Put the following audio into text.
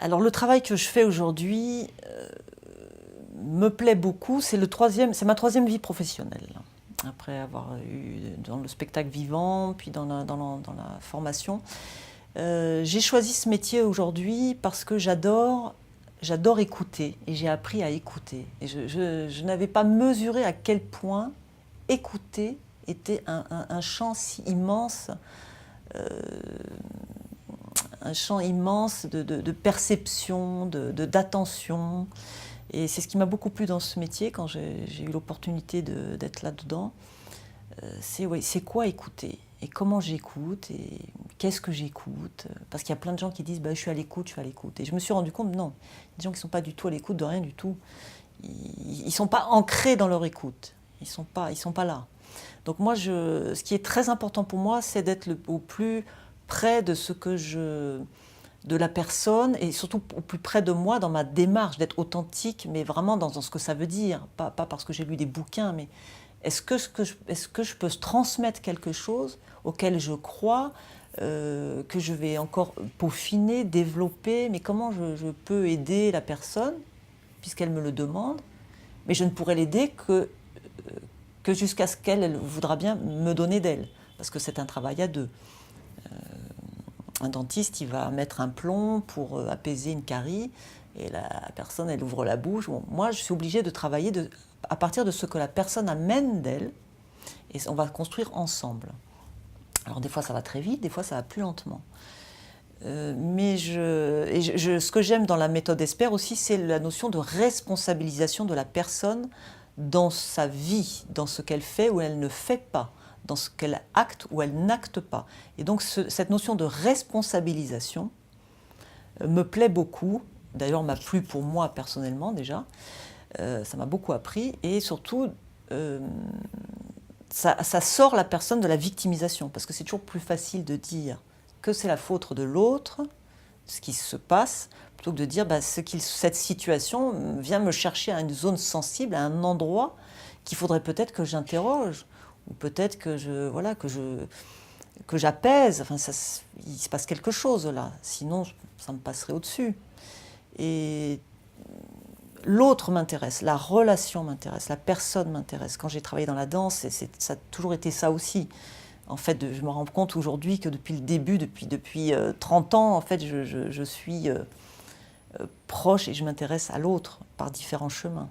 Alors le travail que je fais aujourd'hui me plaît beaucoup. C'est ma troisième vie professionnelle. Après avoir eu dans le spectacle vivant, puis dans la formation. J'ai choisi ce métier aujourd'hui parce que j'adore écouter et j'ai appris à écouter. Et je n'avais pas mesuré à quel point écouter était un champ si immense, un champ immense de perception, d'attention. Et c'est ce qui m'a beaucoup plu dans ce métier quand j'ai eu l'opportunité d'être là-dedans. C'est quoi écouter et comment j'écoute et qu'est-ce que j'écoute. Parce qu'il y a plein de gens qui disent bah, je suis à l'écoute, je suis à l'écoute. Et je me suis rendu compte, non, des gens qui ne sont pas du tout à l'écoute de rien du tout. Ils ne sont pas ancrés dans leur écoute. Ils sont pas là. Donc moi, ce qui est très important pour moi, c'est d'être au plus près de de la personne et surtout au plus près de moi dans ma démarche, d'être authentique, mais vraiment dans ce que ça veut dire. Pas parce que j'ai lu des bouquins, mais est-ce que je peux transmettre quelque chose auquel je crois, que je vais encore peaufiner, développer, mais comment je peux aider la personne, puisqu'elle me le demande, mais je ne pourrai l'aider que jusqu'à ce qu'elle voudra bien me donner d'elle, parce que c'est un travail à deux. Un dentiste, il va mettre un plomb pour apaiser une carie, et la personne, elle ouvre la bouche. Bon, moi, je suis obligée de travailler à partir de ce que la personne amène d'elle, et on va construire ensemble. Alors des fois, ça va très vite, des fois, ça va plus lentement. Ce que j'aime dans la méthode ESPER aussi, c'est la notion de responsabilisation de la personne dans sa vie, dans ce qu'elle fait ou elle ne fait pas, dans ce qu'elle acte ou elle n'acte pas. Et donc cette notion de responsabilisation me plaît beaucoup, d'ailleurs m'a plu pour moi personnellement déjà, ça m'a beaucoup appris et surtout ça sort la personne de la victimisation, parce que c'est toujours plus facile de dire que c'est la faute de l'autre, ce qui se passe, plutôt que de dire bah, cette situation vient me chercher à une zone sensible, à un endroit qu'il faudrait peut-être que j'interroge, ou peut-être que j'apaise. Enfin, il se passe quelque chose là, sinon ça me passerait au-dessus. Et l'autre m'intéresse, la relation m'intéresse, la personne m'intéresse. Quand j'ai travaillé dans la danse, ça a toujours été ça aussi. En fait, je me rends compte aujourd'hui que depuis le début, depuis 30 ans, en fait, je suis proche et je m'intéresse à l'autre par différents chemins.